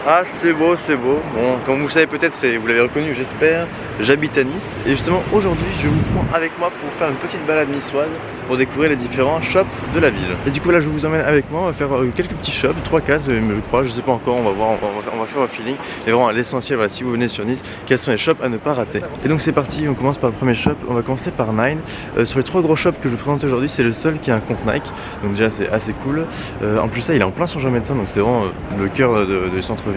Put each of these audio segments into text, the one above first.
Ah, c'est beau, c'est beau. Bon, comme vous le savez peut-être et vous l'avez reconnu, j'espère, j'habite à Nice. Et justement, aujourd'hui, je vous prends avec moi pour faire une petite balade niçoise pour découvrir les différents shops de la ville. Et du coup, là, je vous emmène avec moi. On va faire quelques petits shops, 3 cases, je crois. Je sais pas encore, on va voir, on va faire un feeling. Mais vraiment, l'essentiel, voilà, si vous venez sur Nice, quels sont les shops à ne pas rater. Et donc, c'est parti. On commence par le premier shop. On va commencer par Nine. Sur les 3 gros shops que je vous présente aujourd'hui, c'est le seul qui a un compte Nike. Donc, déjà, c'est assez cool. En plus, ça, il est en plein sur Jean Médecin. Donc, c'est vraiment le cœur du centre-ville.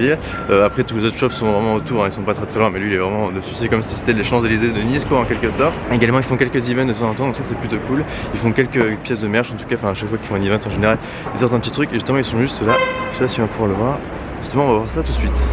Après tous les autres shops sont vraiment autour, hein, ils sont pas très loin, mais lui il est vraiment dessus, c'est comme si c'était les Champs-Élysées de Nice quoi en quelque sorte. Également ils font quelques events de temps en temps, donc ça c'est plutôt cool. Ils font quelques pièces de merch en tout cas, enfin à chaque fois qu'ils font un event en général, ils sortent un petit truc et justement ils sont juste là, je sais pas si on va pouvoir le voir, justement on va voir ça tout de suite.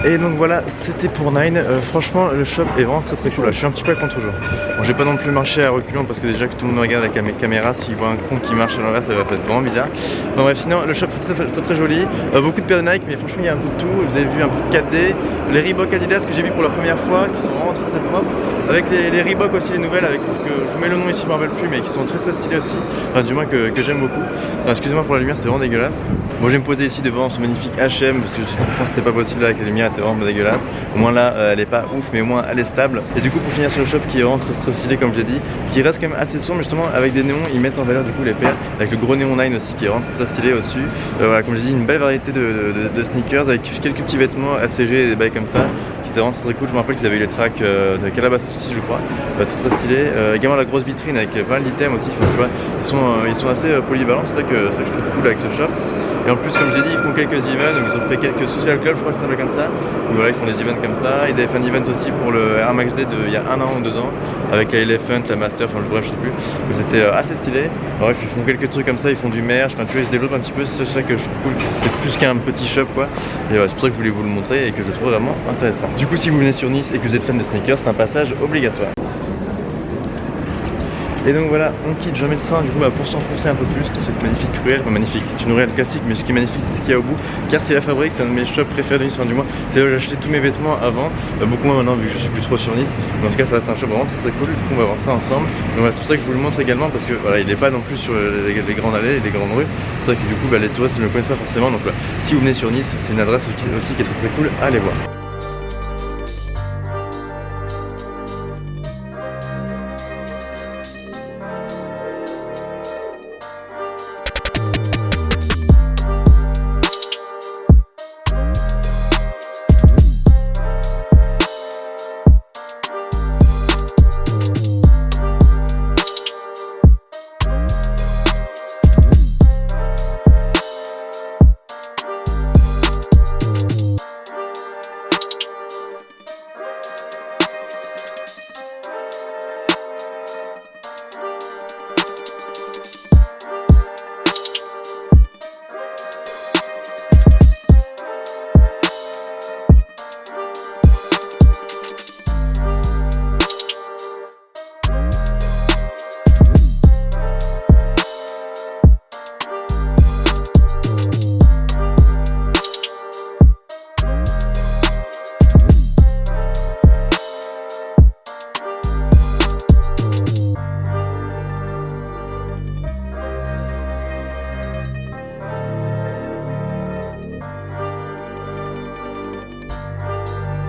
Et donc voilà, c'était pour Nine. Franchement, le shop est vraiment très cool. Là, je suis un petit peu à contre-jour. Bon, j'ai pas non plus marché à reculons parce que déjà que tout le monde me regarde avec la caméra, s'il voit un con qui marche à l'envers, ça va être vraiment bizarre. Bon, bref, sinon, le shop est très joli. Beaucoup de paires de Nike, mais franchement, il y a un peu de tout. Vous avez vu un peu de 4D. Les Reebok Adidas que j'ai vu pour la première fois, qui sont vraiment très propres. Avec les Reebok aussi, les nouvelles, avec je vous mets le nom ici, je me rappelle plus, mais qui sont très stylés aussi. Enfin, du moins que j'aime beaucoup. Excusez-moi pour la lumière, c'est vraiment dégueulasse. Bon, je vais me poser ici devant ce magnifique H&M parce que franchement, c'était pas possible là avec la lumière. Vraiment dégueulasse. Au moins là elle est pas ouf mais au moins elle est stable. Et du coup pour finir sur le shop qui est vraiment très stylé comme j'ai dit, qui reste quand même assez sombre mais justement avec des néons ils mettent en valeur du coup les paires avec le gros néon 9 aussi qui est vraiment très stylé au dessus. Voilà comme j'ai dit une belle variété de sneakers avec quelques petits vêtements ACG et des bails comme ça qui étaient vraiment très cool. Je me rappelle qu'ils avaient eu les tracks de Calabasas aussi je crois, très stylé. Également la grosse vitrine avec pas mal d'items aussi, enfin, tu vois, ils sont assez polyvalents, c'est ça que je trouve cool avec ce shop. Et en plus, comme j'ai dit, ils font quelques events, donc ils ont fait quelques social clubs, je crois que ça s'appelle comme ça. Donc voilà, ils font des events comme ça. Ils avaient fait un event aussi pour le Air Max Day il y a 1 an ou 2 ans, avec la Elephant, la Master, enfin bref, je sais plus. C'était assez stylé. Bref, ils font quelques trucs comme ça, ils font du merch, enfin tu vois, ils se développent un petit peu, c'est ça que je trouve cool, c'est plus qu'un petit shop quoi. Et c'est pour ça que je voulais vous le montrer et que je le trouve vraiment intéressant. Du coup, si vous venez sur Nice et que vous êtes fan de sneakers, c'est un passage obligatoire. Et donc voilà, on quitte Jean Médecin du coup pour s'enfoncer un peu plus dans cette magnifique ruelle. Enfin, magnifique, c'est une ruelle classique, mais ce qui est magnifique c'est ce qu'il y a au bout. Car c'est la Fabrique, c'est un de mes shops préférés de Nice, enfin du moins c'est là où j'ai acheté tous mes vêtements avant. Beaucoup moins maintenant vu que je suis plus trop sur Nice. Mais en tout cas ça reste un shop vraiment très cool, du coup on va voir ça ensemble. Donc voilà, c'est pour ça que je vous le montre également parce que voilà, il n'est pas non plus sur les grandes allées et les grandes rues. C'est vrai que du coup les touristes ne le connaissent pas forcément. Donc voilà, si vous venez sur Nice, c'est une adresse aussi qui est très cool à aller voir.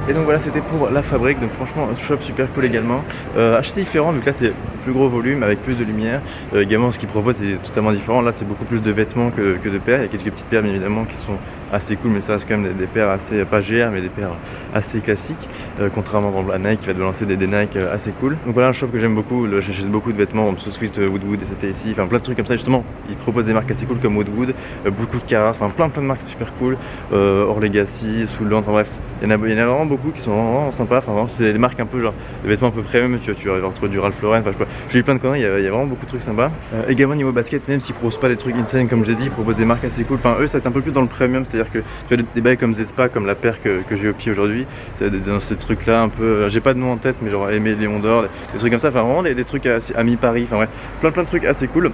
Et donc voilà, c'était pour la fabrique, donc franchement un shop super cool également, assez différent vu que là c'est plus gros volume avec plus de lumière, également ce qu'ils proposent c'est totalement différent, là c'est beaucoup plus de vêtements que de paires, il y a quelques petites paires bien évidemment qui sont assez cool mais ça reste quand même des paires assez, pas GR mais des paires assez classiques, contrairement par exemple à Nike qui va te lancer des Nike assez cool. Donc voilà un shop que j'aime beaucoup, j'achète beaucoup de vêtements, comme Sweet Woodwood, c'était ici, enfin plein de trucs comme ça justement, ils proposent des marques assez cool comme Woodwood, beaucoup de Carhartt, enfin plein de marques super cool, Hors Legacy, Soulland, enfin bref, il y en a vraiment beaucoup qui sont vraiment sympas, enfin vraiment c'est des marques un peu genre des vêtements un peu premium, tu vas retrouver du Ralph Lauren, enfin je sais pas, j'ai eu plein de conneries, il y a vraiment beaucoup de trucs sympas. Également niveau basket, même s'ils proposent pas des trucs insane comme j'ai dit, ils proposent des marques assez cool, enfin eux ça va être un peu plus dans le premium, c'est à dire que tu as des bails comme Zespa, comme la paire que j'ai au pied aujourd'hui, c'est dans ces trucs là un peu, j'ai pas de nom en tête mais genre Aimé Léon d'Or, des trucs comme ça, enfin vraiment des trucs assez, à mi-Paris, enfin ouais, plein de trucs assez cool.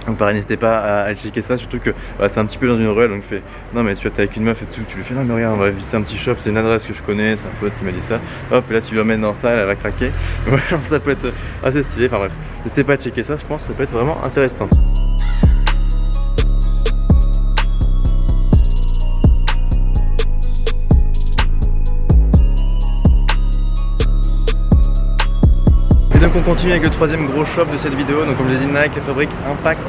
Donc pareil, n'hésitez pas à checker ça, surtout que bah, c'est un petit peu dans une ruelle, donc je fais non mais tu vois t'es avec une meuf et tout, tu lui fais non mais regarde on va visiter un petit shop, c'est une adresse que je connais, c'est un pote qui m'a dit ça, hop et là tu lui emmènes dans ça, elle va craquer, ouais, ça peut être assez stylé, enfin bref, n'hésitez pas à checker ça, je pense que ça peut être vraiment intéressant. Donc on continue avec le troisième gros shop de cette vidéo, donc comme je l'ai dit Nike, la fabrique, Impact,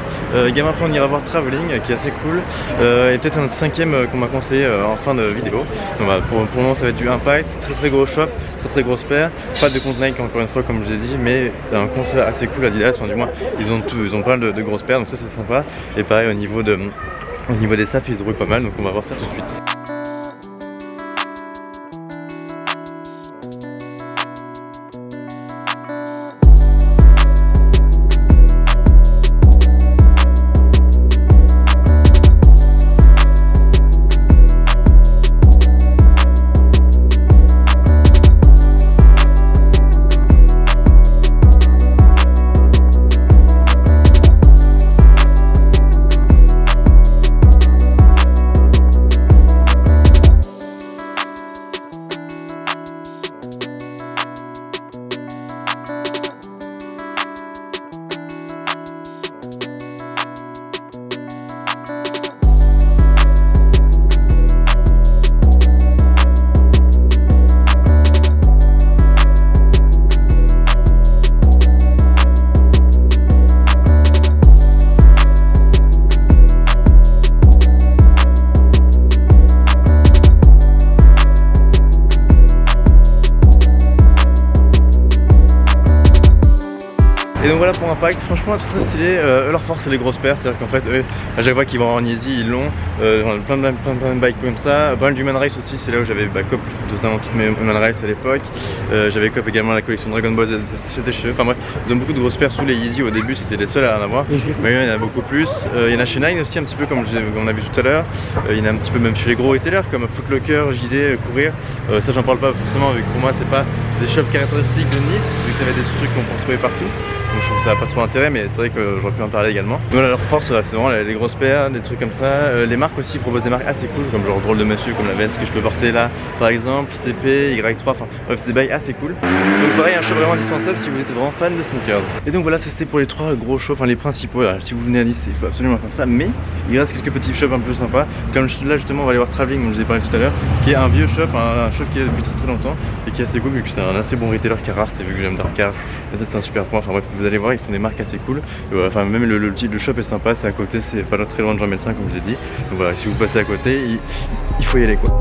également après on ira voir Traveling qui est assez cool, et peut-être un autre cinquième qu'on m'a conseillé en fin de vidéo. Donc voilà, pour le moment ça va être du Impact, très gros shop, très grosse paire, pas de compte Nike encore une fois comme je l'ai dit, mais un compte assez cool Adidas, enfin du moins ils ont pas mal de grosses paires donc ça c'est sympa, et pareil au niveau des sapes ils roulent pas mal donc on va voir ça tout de suite. Et donc voilà pour Impact, franchement très stylé, leur force c'est les grosses paires, c'est à dire qu'en fait eux à chaque fois qu'ils vont en Easy ils l'ont, plein de bikes comme ça, pas mal du Man Race aussi, c'est là où j'avais cop notamment toutes mes Man Race à l'époque, j'avais cop également la collection Dragon Ball Z chez eux, enfin bref, ils ont beaucoup de grosses paires sous les Easy, au début c'était les seuls à en avoir, mais il y en a beaucoup plus, il y en a chez Nine aussi un petit peu comme on a vu tout à l'heure, il y en a un petit peu même chez les gros retailers comme Footlocker, JD, Courir, ça j'en parle pas forcément vu que pour moi c'est pas des shops caractéristiques de Nice, vu que ça va être des trucs qu'on peut retrouver partout. Donc je trouve que ça n'a pas trop d'intérêt, mais c'est vrai que j'aurais pu en parler également. Donc voilà, leur force c'est vraiment les grosses paires, des trucs comme ça. Les marques aussi proposent des marques assez cool, comme genre Drôle de Monsieur, comme la veste que je peux porter là par exemple, CP, Y3, enfin bref c'est des bails assez cool. Donc pareil, un shop vraiment indispensable si vous êtes vraiment fan de sneakers. Et donc voilà, c'était pour les trois gros shops, enfin les principaux. Alors, si vous venez à Nice, il faut absolument faire ça, mais il reste quelques petits shops un peu sympas. Comme là justement on va aller voir Traveling, dont je vous ai parlé tout à l'heure, qui est un vieux shop, un shop qui est depuis très longtemps et qui est assez cool vu que c'est un assez bon retailer Carhartt, et vu que j'aime Carhartt, ça c'est un super point. Enfin bref, vous allez voir, ils font des marques assez cool. Voilà, enfin même le shop est sympa, c'est à côté, c'est pas très loin de Jean Médecin comme je l'ai dit. Donc voilà, si vous passez à côté, il faut y aller quoi.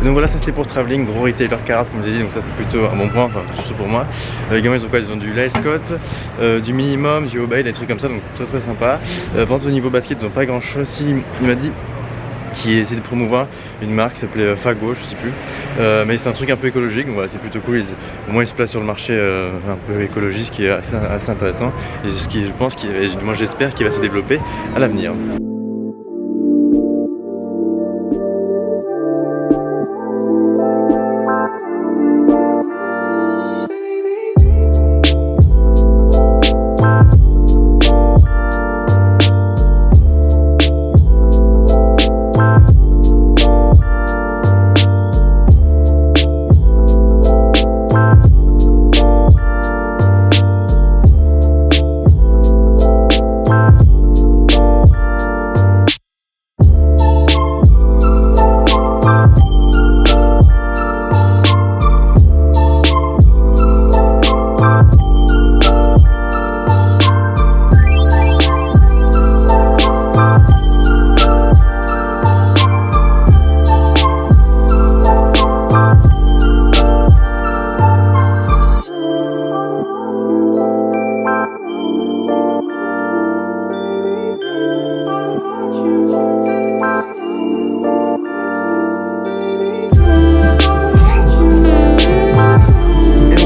Donc voilà, ça c'est pour Traveling, gros retailer Carhartt comme j'ai dit, donc ça c'est plutôt un bon point, enfin surtout pour moi. Également ils ont quoi? Ils ont du Lyle Scott, du Minimum, du Obey, des trucs comme ça, donc très sympa. Par contre au niveau basket ils ont pas grand chose. Si, il m'a dit qui essaie de promouvoir une marque qui s'appelait Fago, je sais plus, mais c'est un truc un peu écologique, donc voilà, c'est plutôt cool. Au moins il se place sur le marché un peu écologiste, qui est assez intéressant, et ce qui, je pense, moi j'espère qu'il va se développer à l'avenir.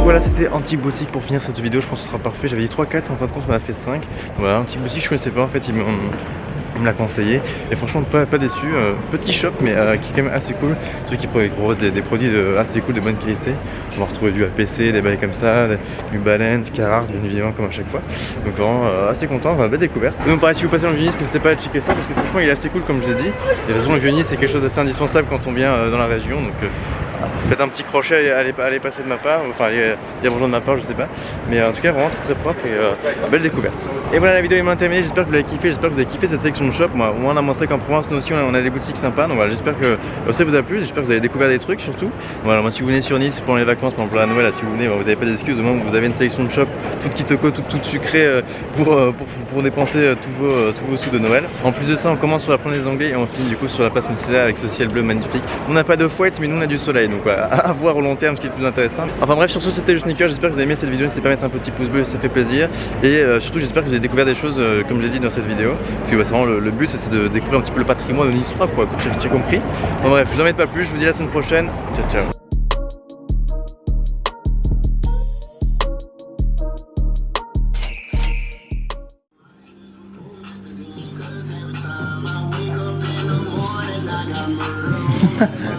Voilà, c'était anti-boutique pour finir cette vidéo. Je pense que ce sera parfait. J'avais dit 3-4, en fin de compte on a fait 5. Voilà, anti-boutique, je connaissais pas en fait, il me l'a conseillé et franchement pas déçu. Petit shop mais qui est quand même assez cool. Ceux qui proposent des produits assez cool, de bonne qualité. On va retrouver du APC, des bails comme ça, du Balance, Carhartt, bien évidemment comme à chaque fois. Donc vraiment assez content, belle découverte. Donc pareil, si vous passez dans le Vieux-Nice, n'hésitez pas à checker ça parce que franchement il est assez cool comme je l'ai dit. Et de toute façon le Vieux-Nice c'est quelque chose d'assez indispensable quand on vient dans la région. Donc faites un petit crochet, allez passer de ma part, enfin allez dire bonjour de ma part, je sais pas. Mais en tout cas vraiment très propre et belle découverte. Et voilà, la vidéo est maintenant terminée, j'espère que vous l'avez kiffé, j'espère que vous avez kiffé cette section de shop. Moi on a montré qu'en Provence nous aussi on a des boutiques sympas, donc voilà, j'espère que ça vous a plu, j'espère que vous avez découvert des trucs surtout. Voilà, moi si vous venez sur Nice pendant les vacances, par exemple à Noël, là, si vous venez, vous n'avez pas d'excuses, au moment où vous avez une sélection de shop toute kitoko, toute sucrée pour dépenser tous vos sous de Noël. En plus de ça, on commence sur la Promenade des Anglais et on finit du coup sur la place Messina avec ce ciel bleu magnifique. On n'a pas de fouette mais nous on a du soleil, donc voilà, à voir au long terme ce qui est le plus intéressant. Enfin bref, surtout c'était le sneaker, j'espère que vous avez aimé cette vidéo, n'hésitez pas à mettre un petit pouce bleu, ça fait plaisir. Et surtout j'espère que vous avez découvert des choses comme j'ai dit dans cette vidéo, parce que c'est vraiment le but, c'est de découvrir un petit peu le patrimoine de niçois quoi, j'ai compris. Bon bref, je vous en mets pas plus, je vous dis à la semaine prochaine, ciao ciao.